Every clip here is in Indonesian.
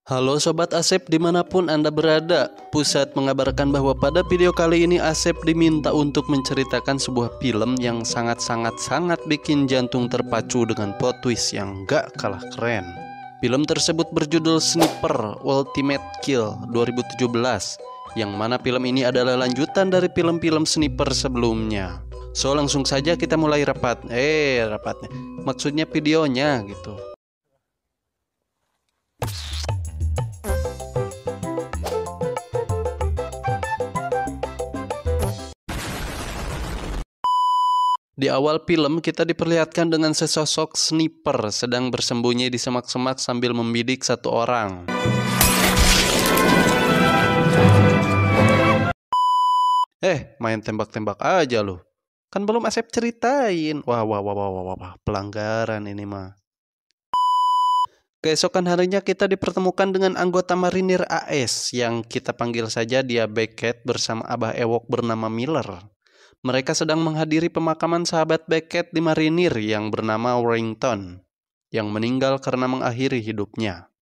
Halo Sobat Asep dimanapun Anda berada, Pusat mengabarkan bahwa pada video kali ini Asep diminta untuk menceritakan sebuah film yang sangat bikin jantung terpacu dengan plot twist yang gak kalah keren. Film tersebut berjudul Sniper Ultimate Kill 2017, yang mana film ini adalah lanjutan dari film-film Sniper sebelumnya. So langsung saja kita mulai rapatnya, maksudnya videonya gitu. Di awal film kita diperlihatkan dengan sesosok sniper sedang bersembunyi di semak-semak sambil membidik satu orang. Main tembak-tembak aja loh. Kan belum Asep ceritain. Wah, pelanggaran ini mah. Keesokan harinya kita dipertemukan dengan anggota marinir AS yang kita panggil saja dia Beckett bersama Abah Ewok bernama Miller. Mereka sedang menghadiri pemakaman sahabat Beckett di marinir yang bernama Warrington, yang meninggal karena mengakhiri hidupnya.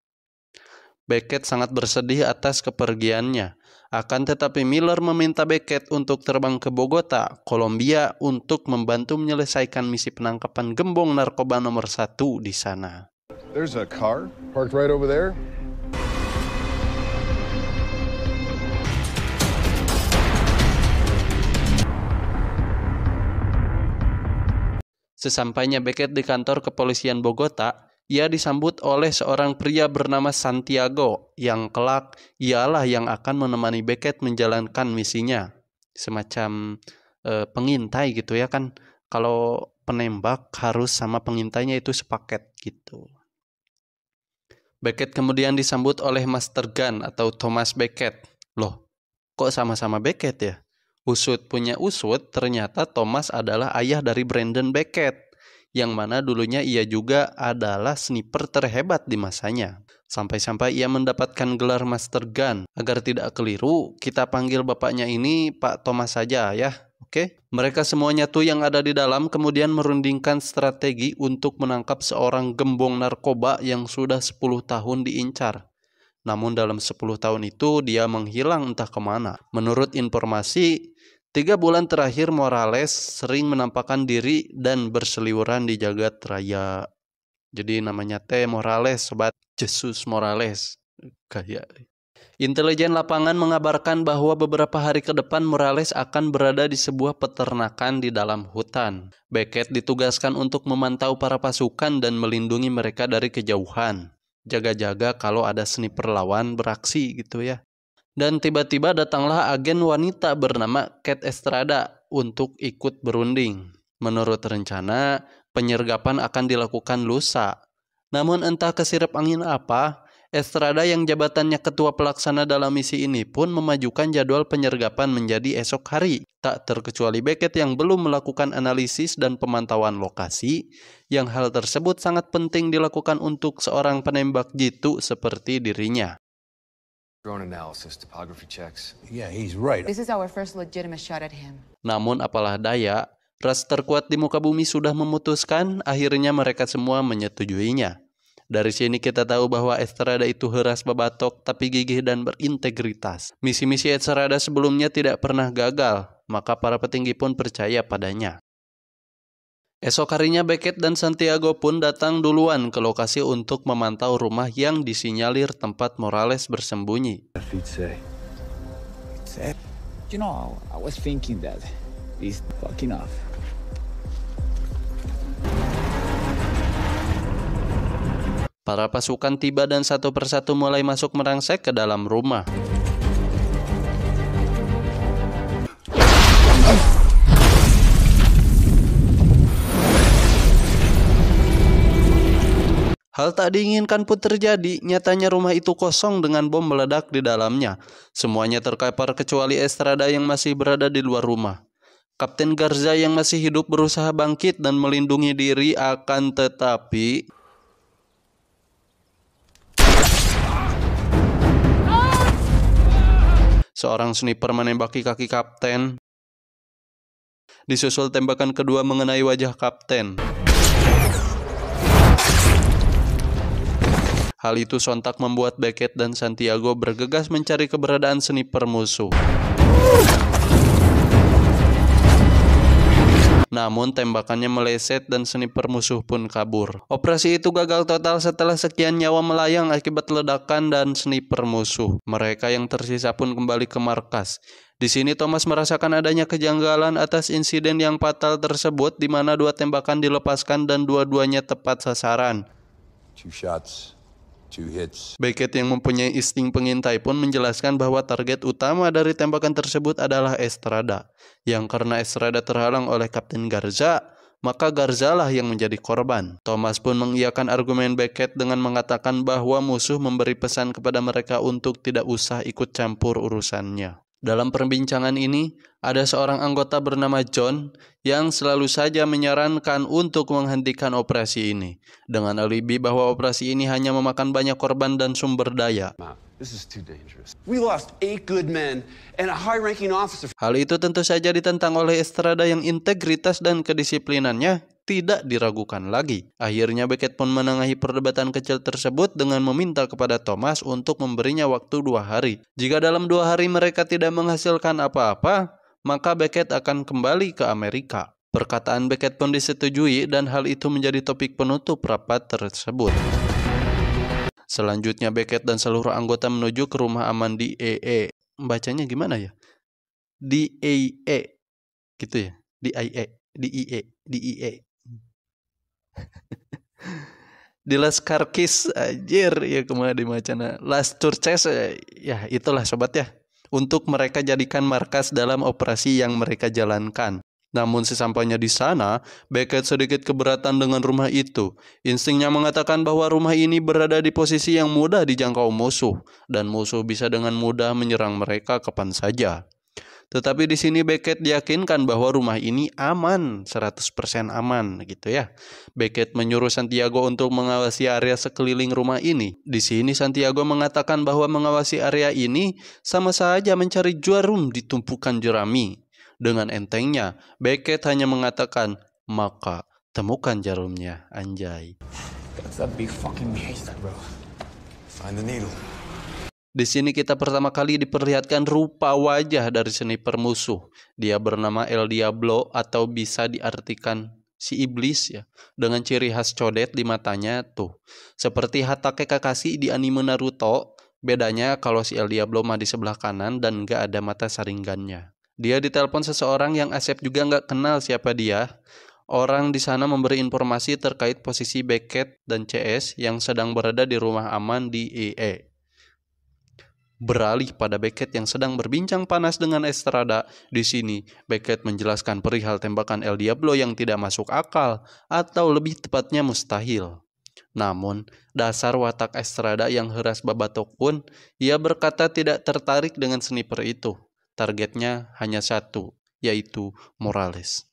Beckett sangat bersedih atas kepergiannya, akan tetapi Miller meminta Beckett untuk terbang ke Bogota, Kolombia untuk membantu menyelesaikan misi penangkapan gembong narkoba nomor 1 di sana. There's a car parked right over there. Sesampainya Beckett di kantor kepolisian Bogota, ia disambut oleh seorang pria bernama Santiago yang kelak ialah yang akan menemani Beckett menjalankan misinya. Semacam pengintai gitu ya kan. Kalau penembak harus sama pengintainya itu sepaket gitu. Beckett kemudian disambut oleh Master Gun atau Thomas Beckett. Loh, kok sama-sama Beckett ya? Usut punya usut, ternyata Thomas adalah ayah dari Brandon Beckett, yang mana dulunya ia juga adalah sniper terhebat di masanya. Sampai-sampai ia mendapatkan gelar Master Gun. Agar tidak keliru, kita panggil bapaknya ini Pak Thomas saja ya. Oke? Mereka semuanya tuh yang ada di dalam kemudian merundingkan strategi untuk menangkap seorang gembong narkoba yang sudah 10 tahun diincar. Namun dalam 10 tahun itu dia menghilang entah kemana. Menurut informasi, 3 bulan terakhir Morales sering menampakkan diri dan berseliweran di jagat raya. Jadi namanya Morales, Sobat. Jesus Morales. Kayak intelijen lapangan mengabarkan bahwa beberapa hari ke depan Morales akan berada di sebuah peternakan di dalam hutan. Beckett ditugaskan untuk memantau para pasukan dan melindungi mereka dari kejauhan. Jaga-jaga kalau ada sniper lawan beraksi gitu ya. Dan tiba-tiba datanglah agen wanita bernama Kate Estrada untuk ikut berunding. Menurut rencana, penyergapan akan dilakukan lusa. Namun entah kesirep angin apa, Estrada yang jabatannya ketua pelaksana dalam misi ini pun memajukan jadwal penyergapan menjadi esok hari. Tak terkecuali Beckett yang belum melakukan analisis dan pemantauan lokasi, yang hal tersebut sangat penting dilakukan untuk seorang penembak jitu seperti dirinya. Drone analysis, topography checks. Yeah, he's right. This is our first legitimate shot at him. Namun apalah daya, ras terkuat di muka bumi sudah memutuskan, akhirnya mereka semua menyetujuinya. Dari sini kita tahu bahwa Estrada itu heras babatok tapi gigih dan berintegritas. Misi-misi Estrada sebelumnya tidak pernah gagal, maka para petinggi pun percaya padanya. Esok harinya Beckett dan Santiago pun datang duluan ke lokasi untuk memantau rumah yang disinyalir tempat Morales bersembunyi. You know, I was thinking that it's fucking off. Para pasukan tiba dan satu persatu mulai masuk merangsek ke dalam rumah. Hal tak diinginkan pun terjadi, nyatanya rumah itu kosong dengan bom meledak di dalamnya. Semuanya terkapar kecuali Estrada yang masih berada di luar rumah. Kapten Garza yang masih hidup berusaha bangkit dan melindungi diri, akan tetapi seorang sniper menembaki kaki kapten. Disusul tembakan kedua mengenai wajah kapten. Hal itu sontak membuat Beckett dan Santiago bergegas mencari keberadaan sniper musuh. Namun tembakannya meleset dan sniper musuh pun kabur. Operasi itu gagal total setelah sekian nyawa melayang akibat ledakan dan sniper musuh. Mereka yang tersisa pun kembali ke markas. Di sini Thomas merasakan adanya kejanggalan atas insiden yang fatal tersebut, di mana 2 tembakan dilepaskan dan dua-duanya tepat sasaran. 2 shots, 2 hits. Beckett yang mempunyai insting pengintai pun menjelaskan bahwa target utama dari tembakan tersebut adalah Estrada. Yang karena Estrada terhalang oleh Kapten Garza, maka Garza lah yang menjadi korban. Thomas pun mengiyakan argumen Beckett dengan mengatakan bahwa musuh memberi pesan kepada mereka untuk tidak usah ikut campur urusannya. Dalam perbincangan ini, ada seorang anggota bernama John yang selalu saja menyarankan untuk menghentikan operasi ini, dengan alibi bahwa operasi ini hanya memakan banyak korban dan sumber daya. This is too dangerous. We lost 8 good men and a high-ranking officer. Hal itu tentu saja ditentang oleh Estrada yang integritas dan kedisiplinannya tidak diragukan lagi. Akhirnya Beckett pun menengahi perdebatan kecil tersebut dengan meminta kepada Thomas untuk memberinya waktu 2 hari. Jika dalam 2 hari mereka tidak menghasilkan apa-apa, maka Beckett akan kembali ke Amerika. Perkataan Beckett pun disetujui dan hal itu menjadi topik penutup rapat tersebut. Selanjutnya Beckett dan seluruh anggota menuju ke rumah aman di EE. Bacanya gimana ya? Di EE. Gitu ya? Di IE, di IE, di IE. Di Las Carquis, anjir ya, kemana di macana Las Turces, ya itulah sobat ya, untuk mereka jadikan markas dalam operasi yang mereka jalankan. Namun sesampainya di sana, Beckett sedikit keberatan dengan rumah itu. Instingnya mengatakan bahwa rumah ini berada di posisi yang mudah dijangkau musuh, dan musuh bisa dengan mudah menyerang mereka kapan saja. Tetapi di sini Beckett diyakinkan bahwa rumah ini aman, 100% aman gitu ya. Beckett menyuruh Santiago untuk mengawasi area sekeliling rumah ini. Di sini Santiago mengatakan bahwa mengawasi area ini sama saja mencari jarum di tumpukan jerami. Dengan entengnya, Beckett hanya mengatakan, maka temukan jarumnya, anjay. That's a big fucking haystack, bro. Find the needle. Di sini kita pertama kali diperlihatkan rupa wajah dari sniper musuh. Dia bernama El Diablo atau bisa diartikan si iblis ya, dengan ciri khas codet di matanya tuh. Seperti Hatake Kakashi di anime Naruto, bedanya kalau si El Diablo mah di sebelah kanan dan nggak ada mata saringannya. Dia ditelepon seseorang yang Asep juga nggak kenal siapa dia. Orang di sana memberi informasi terkait posisi Beckett dan CS yang sedang berada di rumah aman di EE. Beralih pada Beckett yang sedang berbincang panas dengan Estrada, di sini Beckett menjelaskan perihal tembakan El Diablo yang tidak masuk akal atau lebih tepatnya mustahil. Namun, dasar watak Estrada yang heras babatok pun, ia berkata tidak tertarik dengan sniper itu. Targetnya hanya satu, yaitu Morales.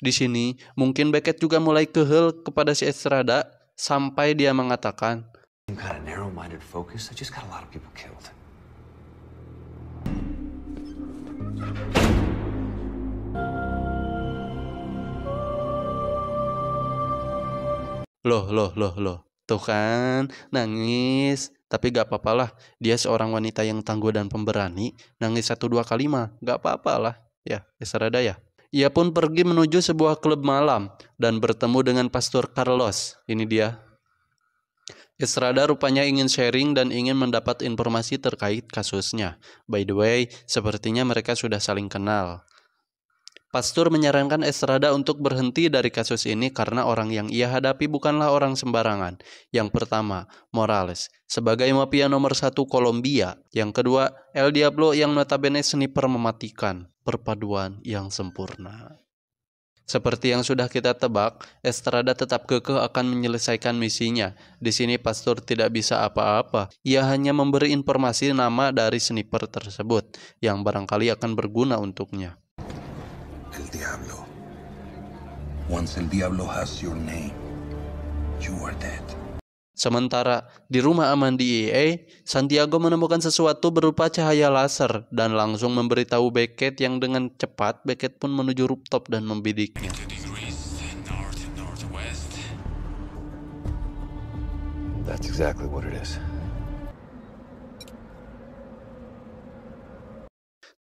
Di sini, mungkin Beckett juga mulai kehel kepada si Estrada sampai dia mengatakan, Some kind of narrow-minded focus. I just got a lot of people killed. Loh. Tuh kan, nangis. Tapi gak apa-apalah, dia seorang wanita yang tangguh dan pemberani. Nangis 1-2 kali mah, gak apa-apalah. Ya, Estrada ya. Ia pun pergi menuju sebuah klub malam dan bertemu dengan Pastor Carlos. Ini dia. Estrada rupanya ingin sharing dan ingin mendapat informasi terkait kasusnya. By the way, sepertinya mereka sudah saling kenal. Pastor menyarankan Estrada untuk berhenti dari kasus ini karena orang yang ia hadapi bukanlah orang sembarangan. Yang pertama, Morales, sebagai mafia nomor 1 Kolombia. Yang kedua, El Diablo yang notabene sniper mematikan. Perpaduan yang sempurna. Seperti yang sudah kita tebak, Estrada tetap kekeh akan menyelesaikan misinya. Di sini Pastor tidak bisa apa-apa. Ia hanya memberi informasi nama dari sniper tersebut yang barangkali akan berguna untuknya. El Diablo. Once El Diablo has your name, you are dead. Sementara di rumah aman di EA, Santiago menemukan sesuatu berupa cahaya laser dan langsung memberitahu Beckett yang dengan cepat Beckett pun menuju rooftop dan membidiknya. That's exactly what it is.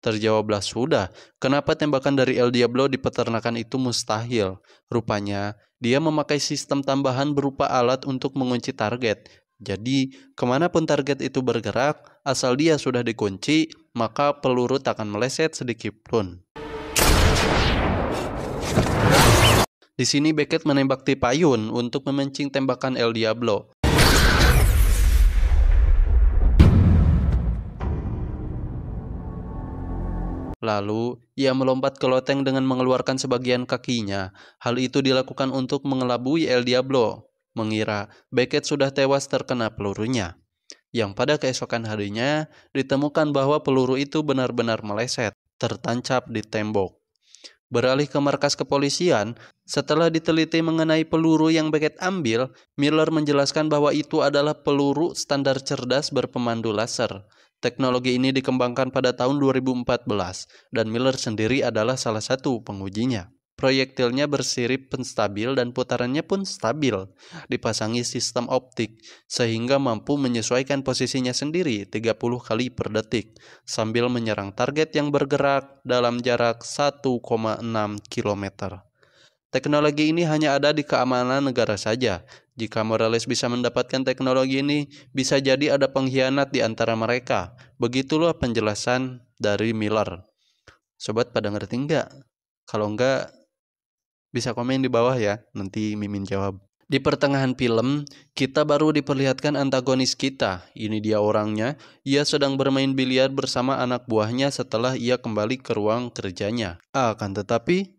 Terjawablah sudah, kenapa tembakan dari El Diablo di peternakan itu mustahil? Rupanya, dia memakai sistem tambahan berupa alat untuk mengunci target. Jadi, kemanapun target itu bergerak, asal dia sudah dikunci, maka peluru tak akan meleset sedikit pun. Di sini Beckett menembak Tipayun untuk memancing tembakan El Diablo. Lalu, ia melompat ke loteng dengan mengeluarkan sebagian kakinya. Hal itu dilakukan untuk mengelabui El Diablo, mengira Beckett sudah tewas terkena pelurunya. Yang pada keesokan harinya, ditemukan bahwa peluru itu benar-benar meleset, tertancap di tembok. Beralih ke markas kepolisian, setelah diteliti mengenai peluru yang Beckett ambil, Miller menjelaskan bahwa itu adalah peluru standar cerdas berpemandu laser. Teknologi ini dikembangkan pada tahun 2014 dan Miller sendiri adalah salah satu pengujinya. Proyektilnya bersirip penstabil dan putarannya pun stabil, dipasangi sistem optik sehingga mampu menyesuaikan posisinya sendiri 30 kali per detik sambil menyerang target yang bergerak dalam jarak 1,6 km. Teknologi ini hanya ada di keamanan negara saja. Jika Morales bisa mendapatkan teknologi ini, bisa jadi ada pengkhianat di antara mereka. Begitulah penjelasan dari Miller. Sobat pada ngerti nggak? Kalau nggak, bisa komen di bawah ya, nanti Mimin jawab. Di pertengahan film, kita baru diperlihatkan antagonis kita. Ini dia orangnya. Ia sedang bermain biliar bersama anak buahnya setelah ia kembali ke ruang kerjanya. Akan tetapi,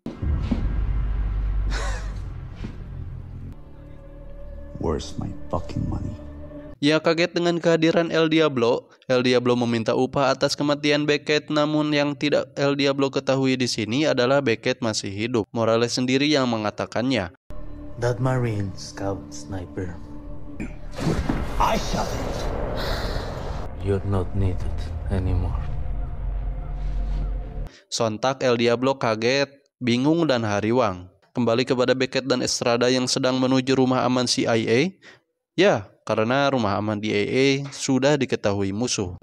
Where's my fucking money? ia kaget dengan kehadiran El Diablo. El Diablo meminta upah atas kematian Beckett, namun yang tidak El Diablo ketahui di sini adalah Beckett masih hidup. Morales sendiri yang mengatakannya. That Marine scout sniper. I shot him. You're not needed anymore. Sontak El Diablo kaget, bingung dan hariwang. Kembali kepada Beckett dan Estrada yang sedang menuju rumah aman CIA. Ya, karena rumah aman CIA sudah diketahui musuh.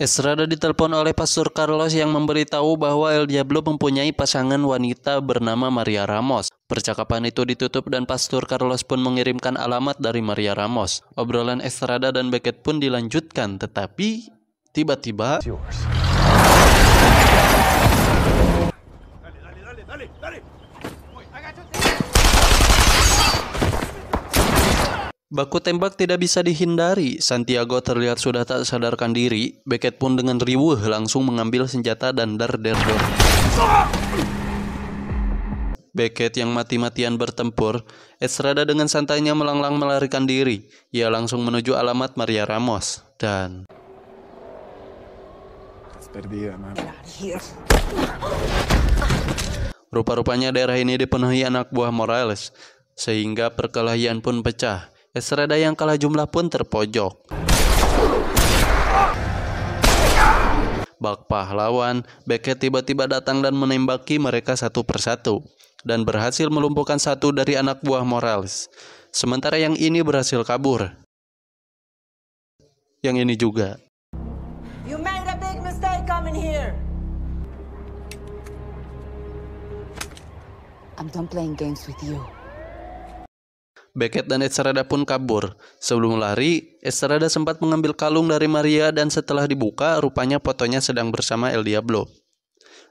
Estrada ditelepon oleh Pastor Carlos yang memberitahu bahwa El Diablo mempunyai pasangan wanita bernama Maria Ramos. Percakapan itu ditutup dan Pastor Carlos pun mengirimkan alamat dari Maria Ramos. Obrolan Estrada dan Beckett pun dilanjutkan, tetapi tiba-tiba baku tembak tidak bisa dihindari. Santiago terlihat sudah tak sadarkan diri. Beckett pun dengan riuh langsung mengambil senjata dan dar-der-dor. Beckett yang mati-matian bertempur, Estrada dengan santainya melanglang melarikan diri. Ia langsung menuju alamat Maria Ramos dan rupa-rupanya daerah ini dipenuhi anak buah Morales, sehingga perkelahian pun pecah. Estrada yang kalah jumlah pun terpojok. Bak pahlawan, Beckett tiba-tiba datang dan menembaki mereka satu persatu, dan berhasil melumpuhkan satu dari anak buah Morales. Sementara yang ini berhasil kabur. Yang ini juga. You made a big mistake coming here. I'm done playing games with you. Beckett dan Estrada pun kabur. Sebelum lari, Estrada sempat mengambil kalung dari Maria dan setelah dibuka, rupanya fotonya sedang bersama El Diablo.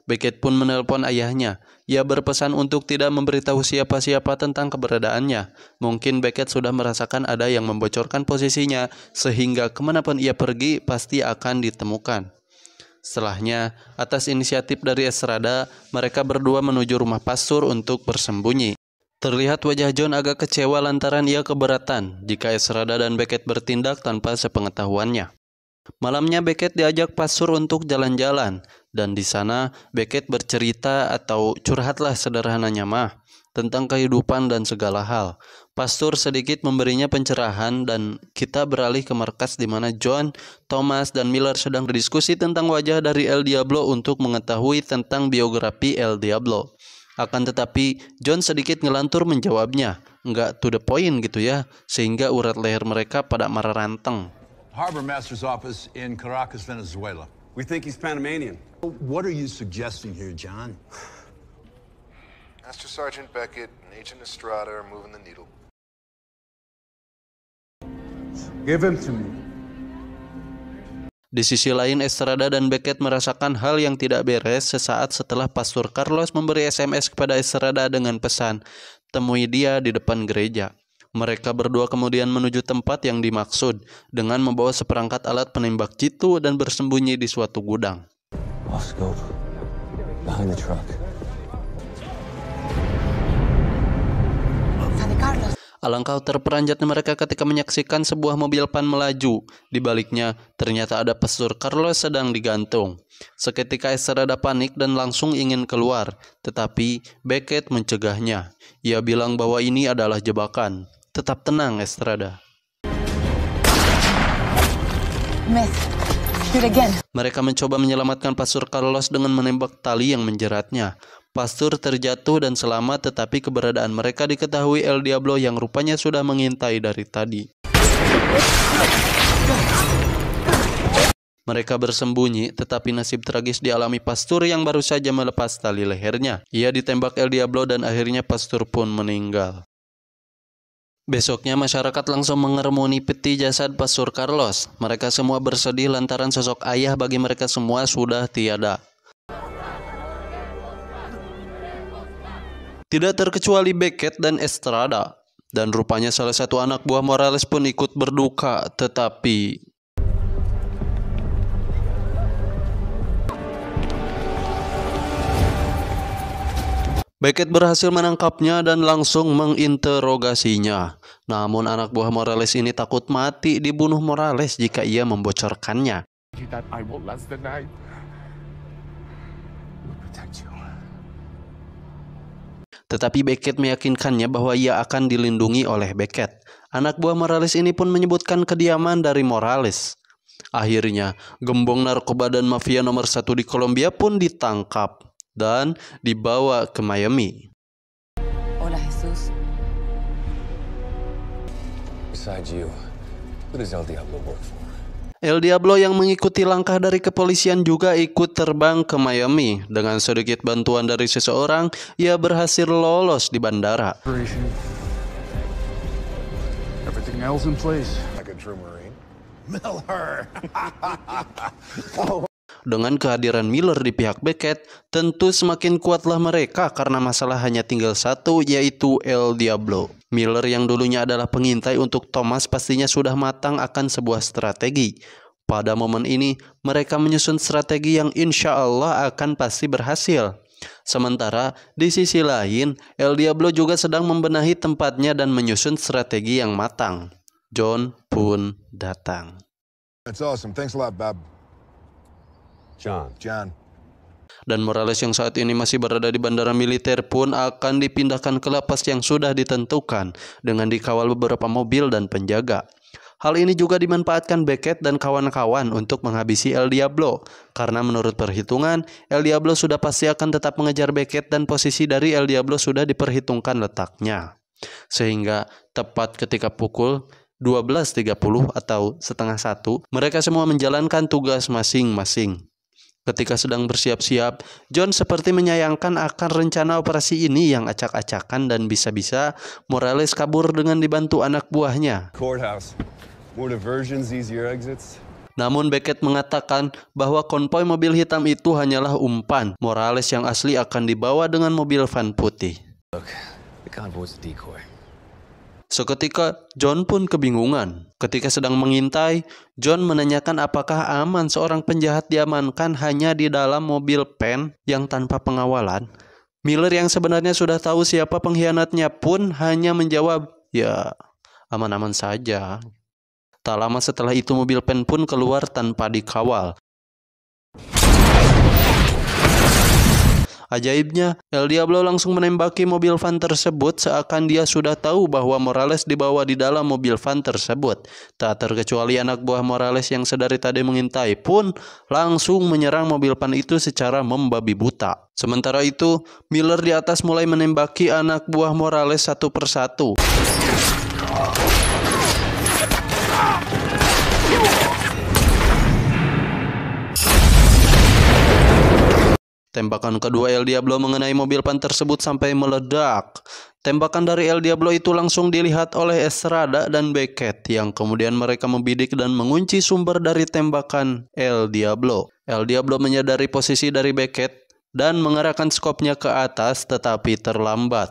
Beckett pun menelpon ayahnya. Ia berpesan untuk tidak memberitahu siapa-siapa tentang keberadaannya. Mungkin Beckett sudah merasakan ada yang membocorkan posisinya, sehingga kemanapun ia pergi pasti akan ditemukan. Setelahnya, atas inisiatif dari Estrada, mereka berdua menuju rumah pastor untuk bersembunyi. Terlihat wajah John agak kecewa lantaran ia keberatan jika Estrada dan Beckett bertindak tanpa sepengetahuannya. Malamnya Beckett diajak pastor untuk jalan-jalan, dan di sana Beckett bercerita atau curhatlah sederhananya mah tentang kehidupan dan segala hal. Pastor sedikit memberinya pencerahan dan kita beralih ke markas di mana John, Thomas, dan Miller sedang berdiskusi tentang wajah dari El Diablo untuk mengetahui tentang biografi El Diablo. Akan tetapi John sedikit ngelantur menjawabnya, nggak to the point gitu ya, sehingga urat leher mereka pada merenteng. Harbor Master's office in Caracas, Venezuela. We think he's Panamanian. What are you suggesting here, John? Master Sergeant Beckett and Agent Estrada are moving the needle. Give him to me. Di sisi lain, Estrada dan Beckett merasakan hal yang tidak beres sesaat setelah Pastor Carlos memberi SMS kepada Estrada dengan pesan, temui dia di depan gereja. Mereka berdua kemudian menuju tempat yang dimaksud dengan membawa seperangkat alat penembak jitu dan bersembunyi di suatu gudang. Off scope. Behind the truck. Father Carlos. Alangkah terperanjatnya mereka ketika menyaksikan sebuah mobil van melaju. Di baliknya, ternyata ada Pastor Carlos sedang digantung. Seketika Estrada panik dan langsung ingin keluar, tetapi Beckett mencegahnya. Ia bilang bahwa ini adalah jebakan. Tetap tenang, Estrada. Myth. Shoot again. Mereka mencoba menyelamatkan Pastor Carlos dengan menembak tali yang menjeratnya. Pastor terjatuh dan selamat, tetapi keberadaan mereka diketahui El Diablo yang rupanya sudah mengintai dari tadi. Mereka bersembunyi, tetapi nasib tragis dialami Pastor yang baru saja melepas tali lehernya. Ia ditembak El Diablo dan akhirnya Pastor pun meninggal. Besoknya masyarakat langsung mengerumuni peti jasad Pastor Carlos. Mereka semua bersedih lantaran sosok ayah bagi mereka semua sudah tiada. Tidak terkecuali Beckett dan Estrada. Dan rupanya salah satu anak buah Morales pun ikut berduka, tetapi Beckett berhasil menangkapnya dan langsung menginterogasinya. Namun anak buah Morales ini takut mati dibunuh Morales jika ia membocorkannya. Tetapi Beckett meyakinkannya bahwa ia akan dilindungi oleh Beckett. Anak buah Morales ini pun menyebutkan kediaman dari Morales. Akhirnya, gembong narkoba dan mafia nomor 1 di Kolombia pun ditangkap dan dibawa ke Miami. Hola, Jesus. Besides you, who does El Diablo work for? El Diablo yang mengikuti langkah dari kepolisian juga ikut terbang ke Miami. Dengan sedikit bantuan dari seseorang, ia berhasil lolos di bandara. Everything else in place. Like a true Marine. Miller! Dengan kehadiran Miller di pihak Beckett, tentu semakin kuatlah mereka karena masalah hanya tinggal satu, yaitu El Diablo. Miller yang dulunya adalah pengintai untuk Thomas pastinya sudah matang akan sebuah strategi. Pada momen ini, mereka menyusun strategi yang insya Allah akan pasti berhasil. Sementara di sisi lain, El Diablo juga sedang membenahi tempatnya dan menyusun strategi yang matang. John pun datang. That's awesome. Thanks a lot, Bob. John. Dan Morales yang saat ini masih berada di bandara militer pun akan dipindahkan ke lapas yang sudah ditentukan dengan dikawal beberapa mobil dan penjaga. Hal ini juga dimanfaatkan Beckett dan kawan-kawan untuk menghabisi El Diablo, karena menurut perhitungan, El Diablo sudah pasti akan tetap mengejar Beckett dan posisi dari El Diablo sudah diperhitungkan letaknya. Sehingga tepat ketika pukul 12.30 atau setengah 1, mereka semua menjalankan tugas masing-masing. Ketika sedang bersiap-siap, John seperti menyayangkan akan rencana operasi ini yang acak-acakan dan bisa-bisa Morales kabur dengan dibantu anak buahnya. Courthouse. More diversions, easier exits. Namun Beckett mengatakan bahwa konvoi mobil hitam itu hanyalah umpan. Morales yang asli akan dibawa dengan mobil van putih. Look, the convoy's a decoy. Seketika John pun kebingungan. Ketika sedang mengintai, John menanyakan apakah aman seorang penjahat diamankan hanya di dalam mobil van yang tanpa pengawalan. Miller yang sebenarnya sudah tahu siapa pengkhianatnya pun hanya menjawab, ya aman-aman saja. Tak lama setelah itu mobil van pun keluar tanpa dikawal. Ajaibnya, El Diablo langsung menembaki mobil van tersebut seakan dia sudah tahu bahwa Morales dibawa di dalam mobil van tersebut. Tak terkecuali anak buah Morales yang sedari tadi mengintai pun langsung menyerang mobil van itu secara membabi buta. Sementara itu, Miller di atas mulai menembaki anak buah Morales satu persatu. Tembakan kedua El Diablo mengenai mobil van tersebut sampai meledak. Tembakan dari El Diablo itu langsung dilihat oleh Estrada dan Beckett, yang kemudian mereka membidik dan mengunci sumber dari tembakan El Diablo. El Diablo menyadari posisi dari Beckett dan mengarahkan skopnya ke atas, tetapi terlambat.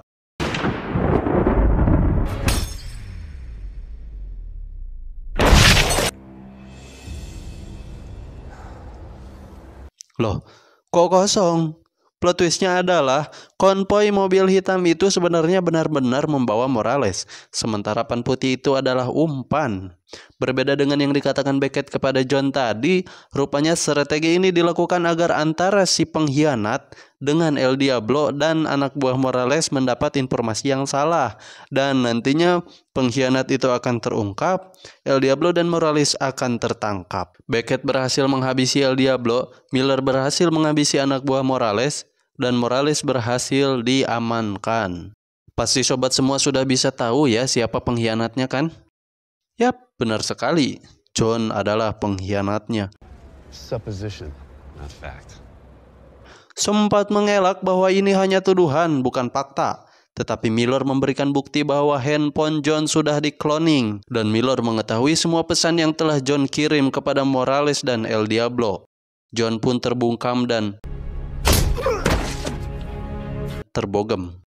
Loh, kok kosong? Plot twistnya adalah konvoi mobil hitam itu sebenarnya benar-benar membawa Morales, sementara van putih itu adalah umpan. Berbeda dengan yang dikatakan Beckett kepada John tadi, rupanya strategi ini dilakukan agar antara si pengkhianat dengan El Diablo dan anak buah Morales mendapat informasi yang salah, dan nantinya pengkhianat itu akan terungkap, El Diablo dan Morales akan tertangkap. Beckett berhasil menghabisi El Diablo, Miller berhasil menghabisi anak buah Morales, dan Morales berhasil diamankan. Pasti sobat semua sudah bisa tahu ya siapa pengkhianatnya kan? Yap, benar sekali. John adalah pengkhianatnya. Supposition, not fact. Sempat mengelak bahwa ini hanya tuduhan, bukan fakta. Tetapi Miller memberikan bukti bahwa handphone John sudah di-cloning. Dan Miller mengetahui semua pesan yang telah John kirim kepada Morales dan El Diablo. John pun terbungkam dan terbogem.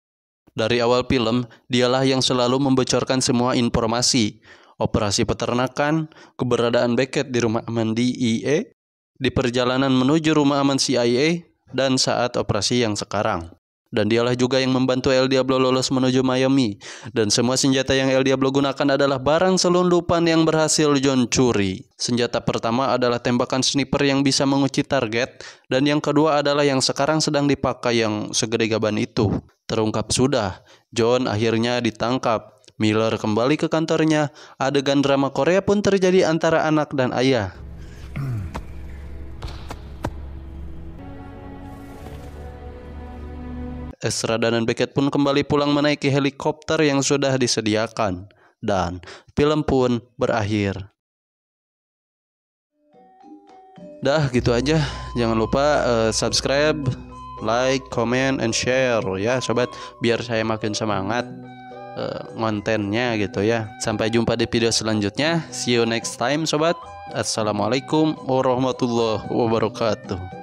Dari awal film, dialah yang selalu membocorkan semua informasi. Operasi peternakan, keberadaan Beckett di rumah aman DEA, di perjalanan menuju rumah aman CIA, dan saat operasi yang sekarang. Dan dialah juga yang membantu El Diablo lolos menuju Miami. Dan semua senjata yang El Diablo gunakan adalah barang selundupan yang berhasil John curi. Senjata pertama adalah tembakan sniper yang bisa mengunci target. Dan yang kedua adalah yang sekarang sedang dipakai yang segede gaban itu. Terungkap sudah, John akhirnya ditangkap. Miller kembali ke kantornya. Adegan drama Korea pun terjadi antara anak dan ayah. Estrada dan Beckett pun kembali pulang menaiki helikopter yang sudah disediakan. Dan film pun berakhir. Dah gitu aja. Jangan lupa subscribe, like, comment, and share ya sobat. Biar saya makin semangat kontennya gitu ya. Sampai jumpa di video selanjutnya. See you next time sobat. Assalamualaikum warahmatullahi wabarakatuh.